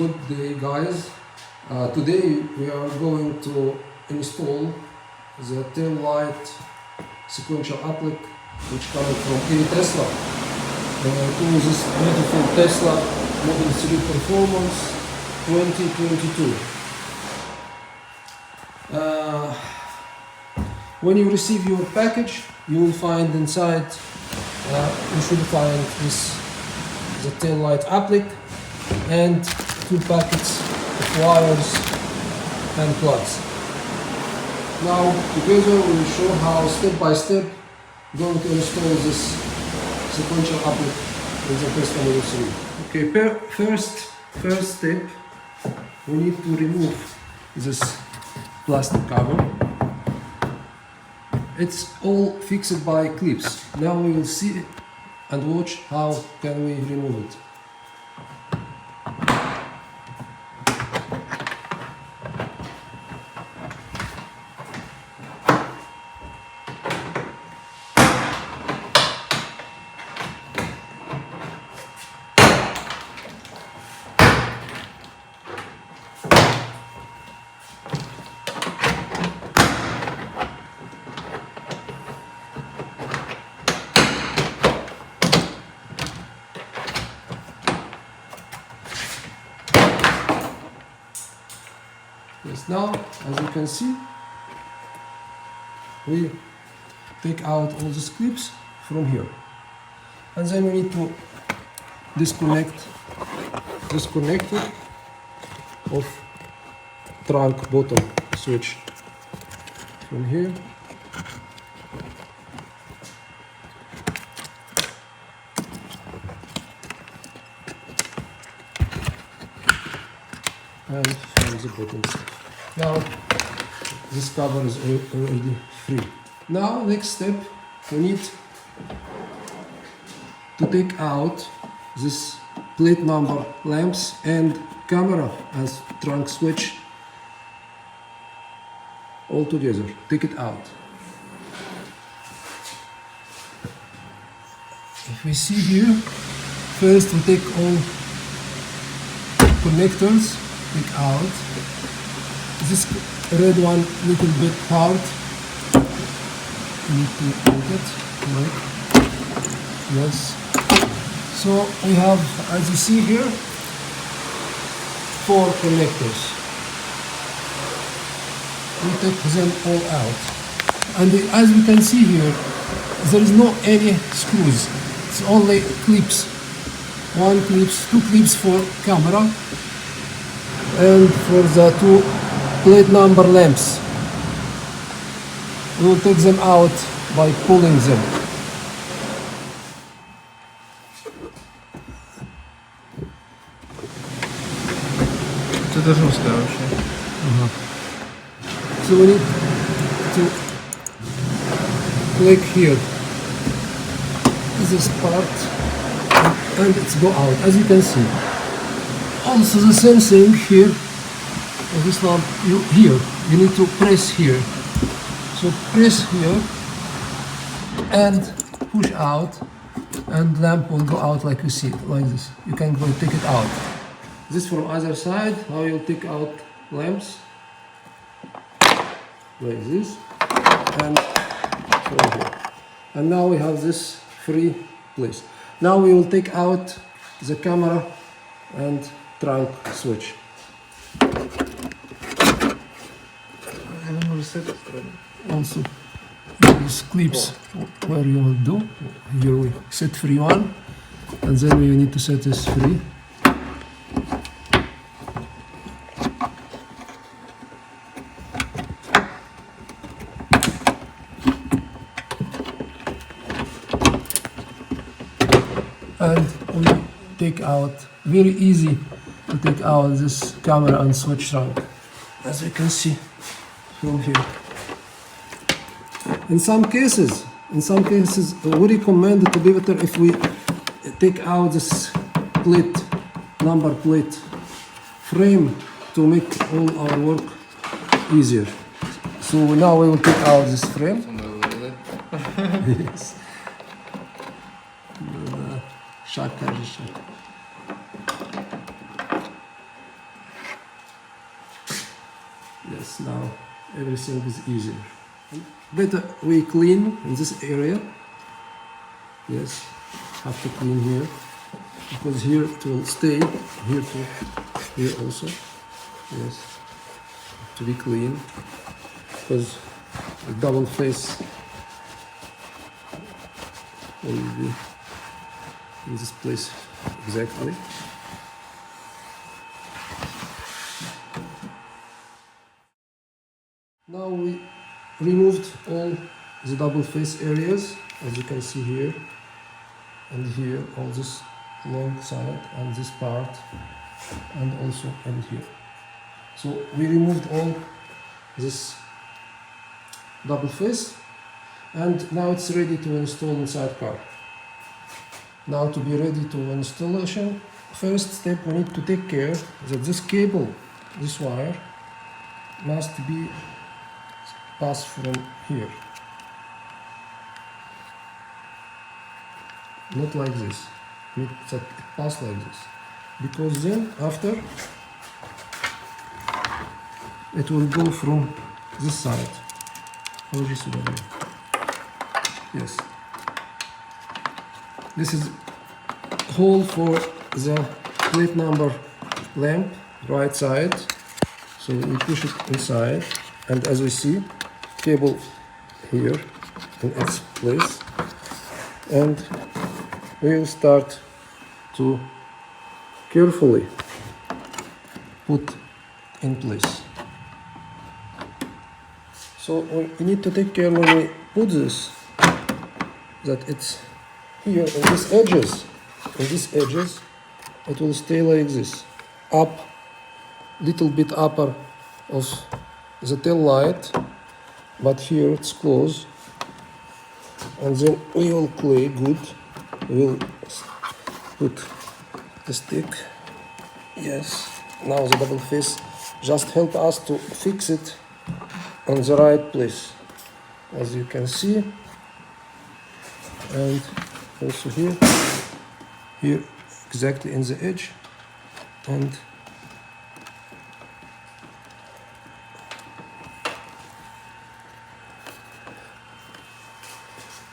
Good day, guys. Today we are going to install the taillight sequential applique which comes from Tesla to this beautiful Tesla Model 3 Performance 2022. When you receive your package, you will find inside, you should find the taillight applique and 2 packets of wires and plugs. Now together we will show how step by step going to install this sequential applique in the Tesla Model 3. Okay, first step, we need to remove this plastic cover. It's all fixed by clips. Now we will see and watch how can we remove it. Yes, now, as you can see, we take out all these clips from here. And then we need to disconnect this connector of trunk bottom switch from here. And from the bottom side. Now this cover is already free. Now next step, we need to take out this plate number lamps and camera as trunk switch all together. Take it out. If we see here, first we take all connectors. Take out this red one, little bit hard. You need to take it, right? Yes. So we have, as you see here, 4 connectors. We take them all out, and as we can see here, there is no any screws. It's only clips. 1 clips, 2 clips for camera. And for the 2 plate number lamps, we will take them out by pulling them. Это жестко вообще. So we need to click here, this part, and it's go out, as you can see. Also the same thing here, this lamp, you need to press here. So press here and push out, and lamp will go out like you see it, like this. You can go take it out. This from other side, how you'll take out lamps, like this, and from here. And now we have this free place. Now we will take out the camera and trunk switch. Also, these clips where you will do. Here we set free one, and then we need to set this free. And we take out, very easy to take out this camera and switch trunk, as you can see from here. In some cases, we recommend it to be better if we take out this number plate frame to make all our work easier. So now we will take out this frame. Yes. Шаг, каждый шаг. Yes, now everything is easier. Better we clean in this area. Yes, have to clean here because here it will stay. Here too. Here also. Yes, to be clean because the double face will be in this place exactly. Now we removed all the double face areas, as you can see here and here, all this long side and this part, and also in here. So we removed all this double face, and now it's ready to install inside car. Now to be ready to installation, first step we need to take care that this cable, this wire, must be passed from here. Not like this. We need that it pass like this. Because then after it will go from this side. Yes. This is hole for the plate number lamp, right side. So we push it inside, and as we see, cable here in its place, and we will start to carefully put in place. So we need to take care when we put this that it's here in these edges. In these edges, it will stay like this, up, little bit upper of the tail light, but here it's closed, and then we will clay good. We will put the stick. Yes. Now the double face just help us to fix it on the right place, as you can see, and also here exactly in the edge, and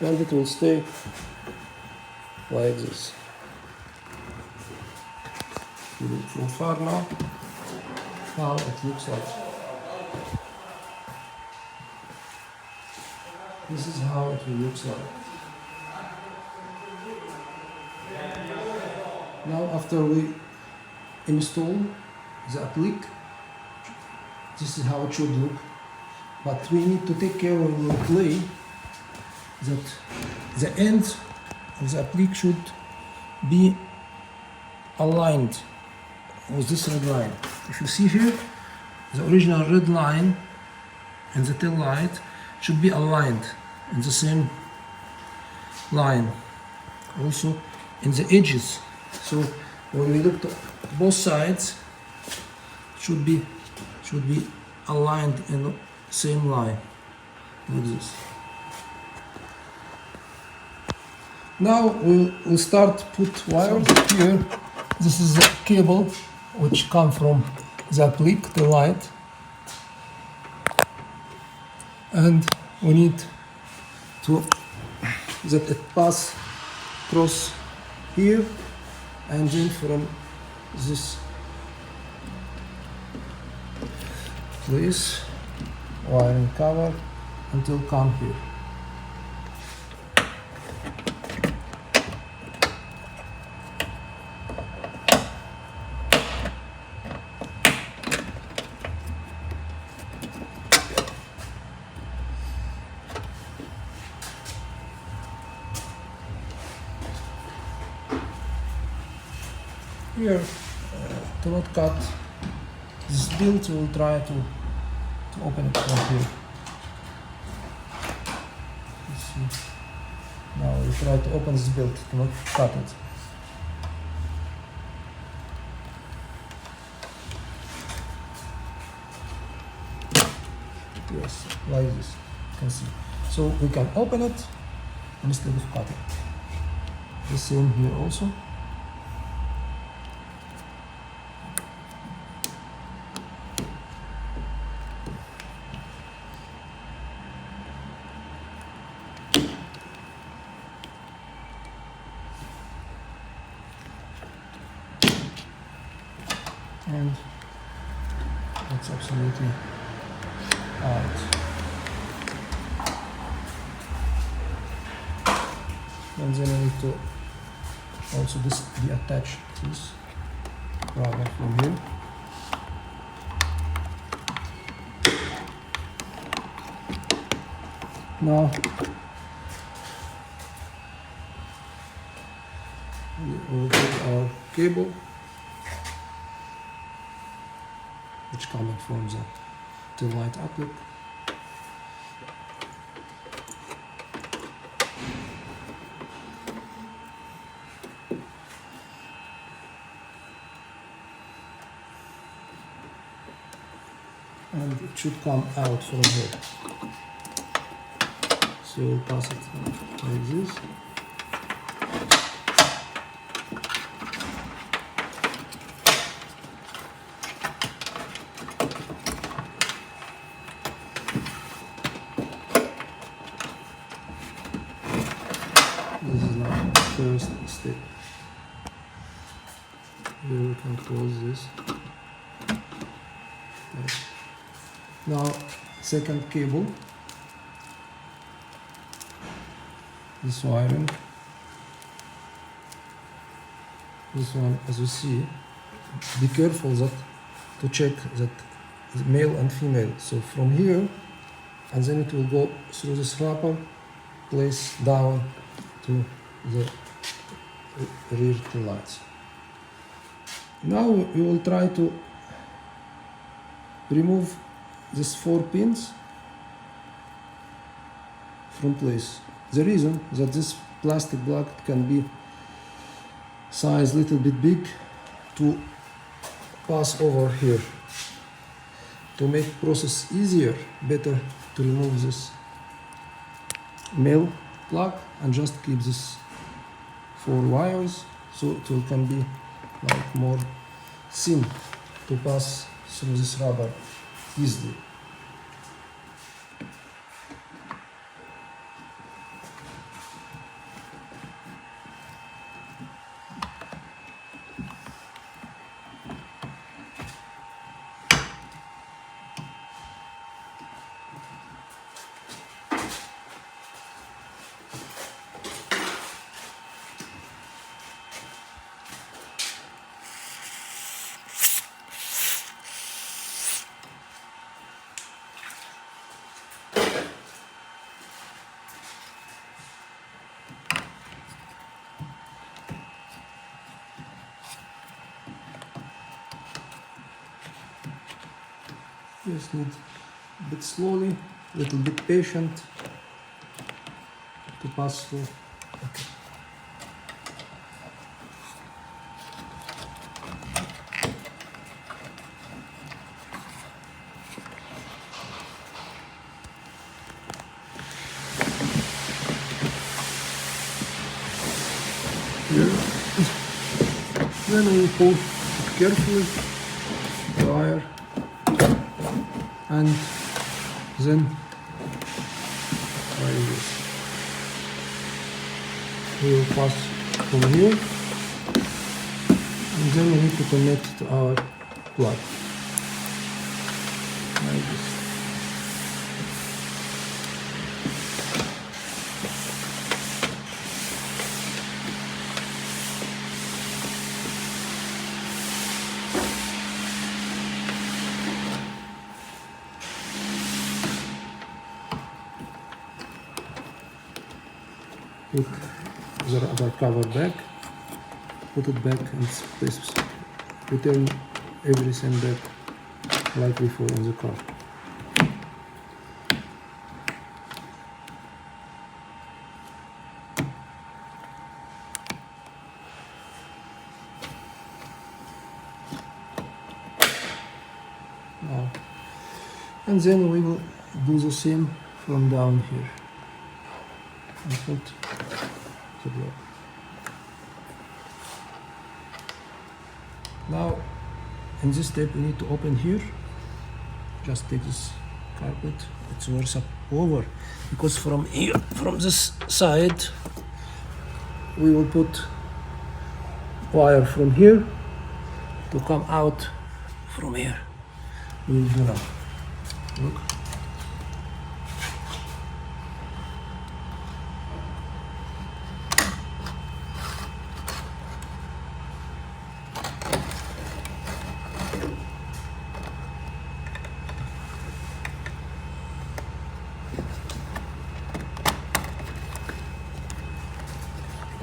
it will stay like this. You look from far now how it looks like. This is how it will look like. Now after we install the applique, this is how it should look. But we need to take care when we play that the ends of the applique should be aligned with this red line. If you see here, the original red line and the tail light should be aligned in the same line. Also in the edges. So when we look to both sides, it should be aligned in the same line, like this. Now we'll start put wires here. This is the cable which come from the applique, the light, and we need to that it pass across here, and then from this place wiring cover until come here. Here, to not cut this build, we'll try to open it from here. Let's see. Now we'll try to open this build, to not cut it. Yes, like this, you can see. So we can open it instead of cutting. The same here also. and it's absolutely out. And then I need to also deattach this rubber from here. Now we will take our cable, which coming from the taillight outlet. And it should come out from here. So we'll pass it like this. This is now the first step. Here we can close this. Okay. Now, second cable. This wiring. This one, as you see, be careful that to check that the male and female. So from here, and then it will go through this wrapper, place down to the rear tail lights. Now we will try to remove these 4 pins from place. The reason that this plastic block can be size little bit big to pass over here. To make process easier, better to remove this male plug and just keep this 4 wires, so it will can be like more thin to pass through this rubber easily. Just need a bit slowly, a little bit patient to pass through. Okay. Then we pull carefully the wire, and then like this. We will pass from here, and then we need to connect to our plug like this. Put the rubber cover back, put it back in its place, return everything back like before in the car. Now, and then we will do the same from down here. And put the block. Now, in this step, we need to open here. Just take this carpet, it's worse up over, because from here, from this side, we will put wire from here to come out from here. We will do now. Look.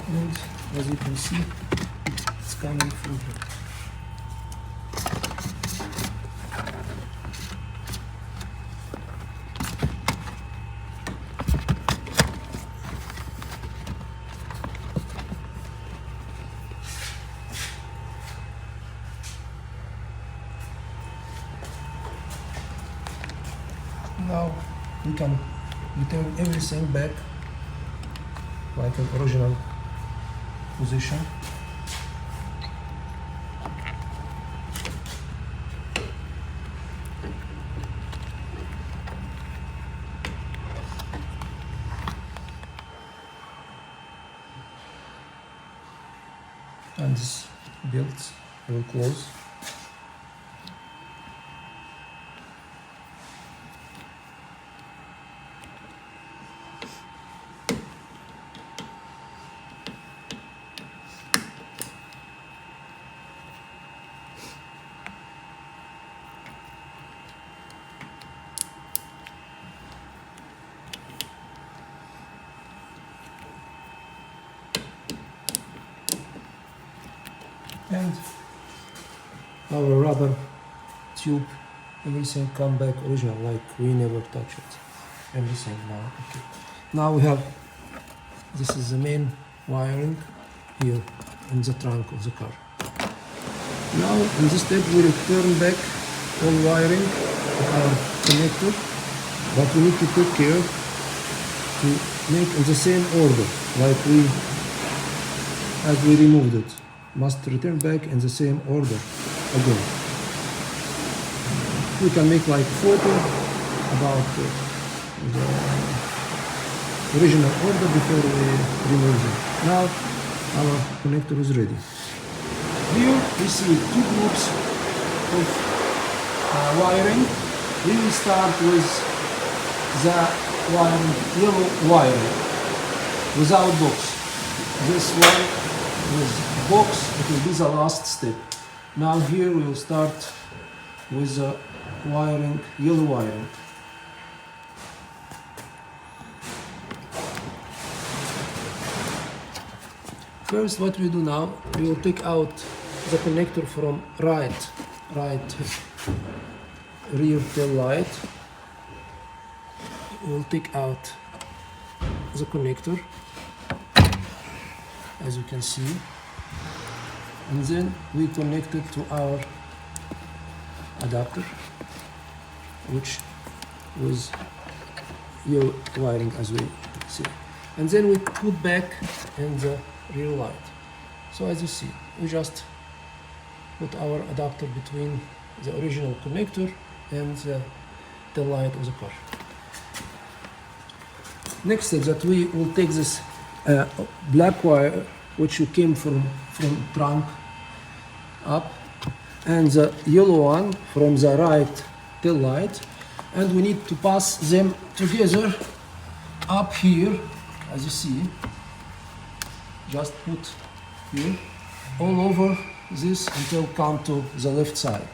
And as you can see, it's coming from here. Now we can return everything back like an original position. And this build will close. And our rubber tube, everything come back original, like we never touch it. Everything now okay. Now we have, this is the main wiring here in the trunk of the car. Now in this step we return back all wiring of our connector, but we need to take care to make in the same order like as we removed it. Must return back in the same order again. We can make like photo about the original order before we remove it. Now our connector is ready. Here we see two groups of wiring. We will start with the yellow wiring without box. This one with box, it will be the last step. Now here we will start with the wiring, yellow wiring. First, what we do now, we will take out the connector from right rear tail light. We will take out the connector, as you can see, and then we connect it to our adapter, which was your wiring as we see, and then we put back in the rear light. So as you see, we just put our adapter between the original connector and the light of the car. Next is that we will take this black wire which you came from trunk up, and the yellow one from the right tail light, and we need to pass them together up here, as you see. Just put here all over this until come to the left side.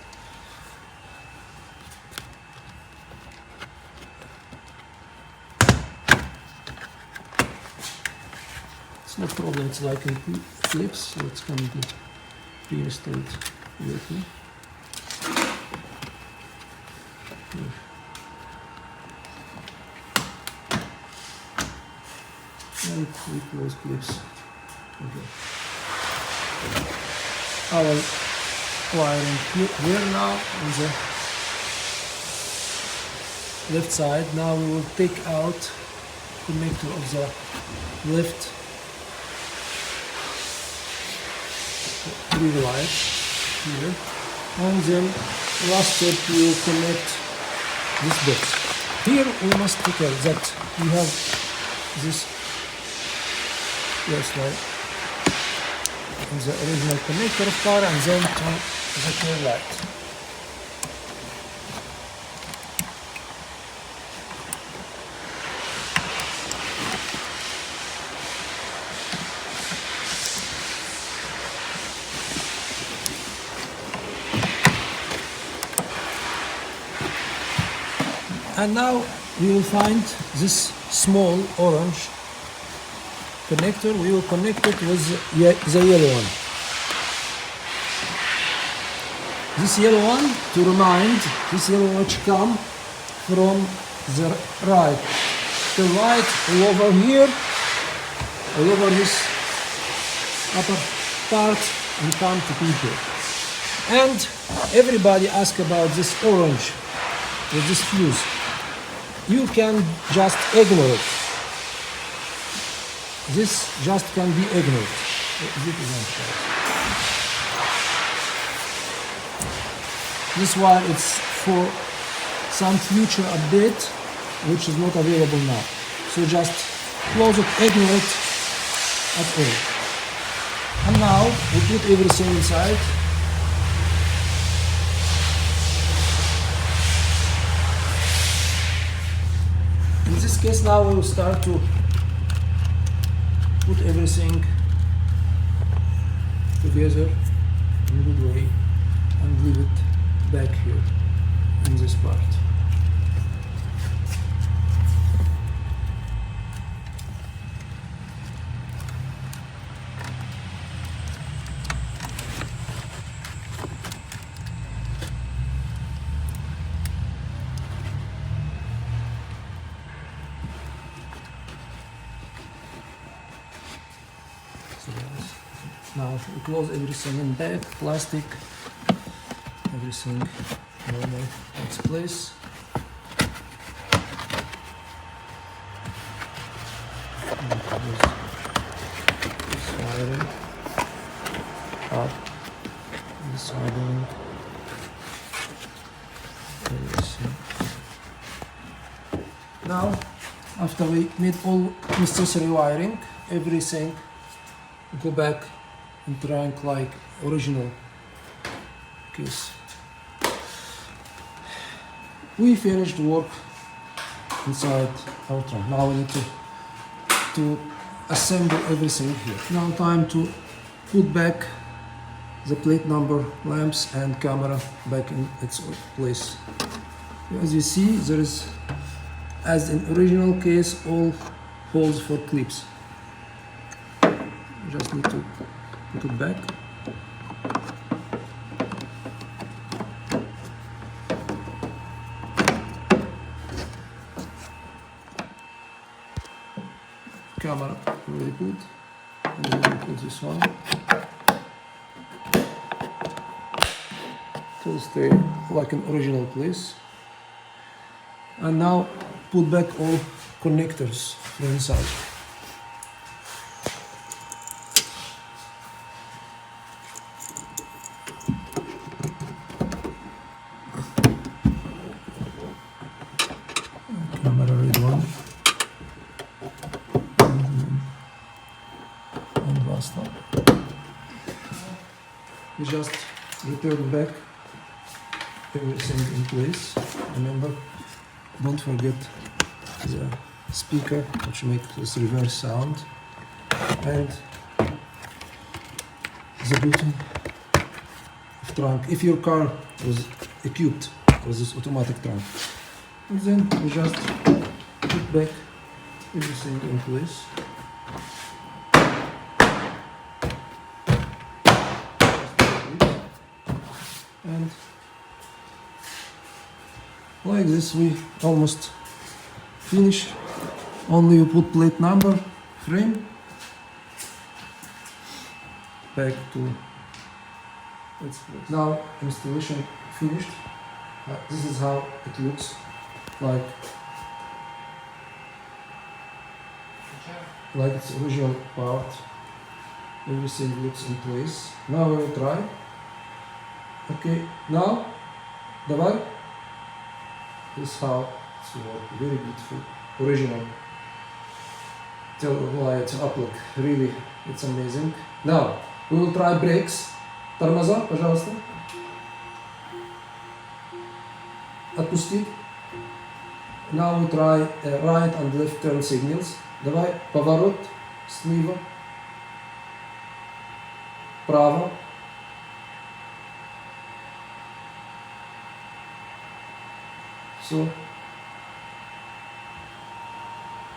It's no problem, it's like it flips, so it's going to be pre-installed directly. And we close clips. Okay. Our wiring here now on the left side. Now we will take out connector of the left rear light here, and then last step we will connect this box. Here we must take care that we have this line in the original connector of car, and then to the tail light. And now we will find this small orange connector. We will connect it with the yellow one. This yellow one, to remind, this yellow one should come from the right. The right all over here, all over this upper part, and come to be here. And everybody asks about this orange with this fuse. You can just ignore it. This just can be ignored. This one it's for some future update which is not available now. So just close it, ignore it at all. And now we put everything inside. In this case now we will start to put everything together in a good way and leave it back here in this part. Now we close everything in back, plastic, everything normal in its place. This wiring up, this wiring, everything. Now, after we made all necessary wiring, everything go back and trunk like original case. We finished work inside our trunk. Now we need to assemble everything here. Now time to put back the plate number, lamps and camera back in its place. As you see, there is, as in original case, all holes for clips. You just need to put it back. Camera already put, and then we put this one. It will stay like an original place. And now put back all connectors from inside. Camera red one. And basta. We just return back everything in place. Remember, don't forget the speaker, which makes this reverse sound, and the button of trunk if your car was equipped with this automatic trunk. And then we just put back everything in place. And like this we almost finish. Only you put plate number, frame, back to its place. Now installation finished. This is how it looks like its original part. Everything looks in place. Now we will try. Okay, now давай. This is how it's work. Very beautiful, original taillight Appliqué. Really, it's amazing. Now we will try brakes. Тормоза, пожалуйста. Отпустить. Now we try right and left turn signals. Давай поворот слева, право. So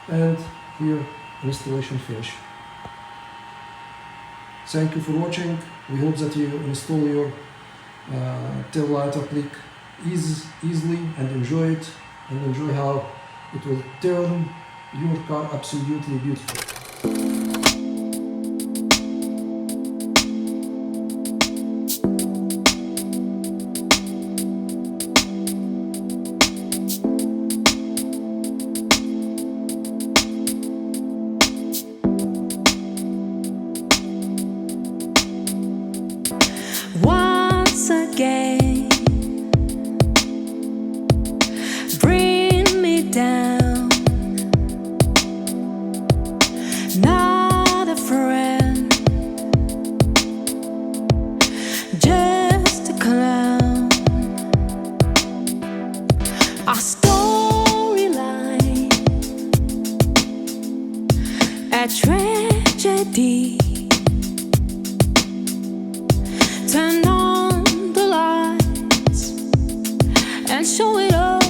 and here installation finish. Thank you for watching. We hope that you install your tail light applique easily and enjoy it, and enjoy how it will turn your car absolutely beautiful. Once again, bring me down. Not a friend, just a clown. Our storyline, a tragedy. Turn on the lights and show it all.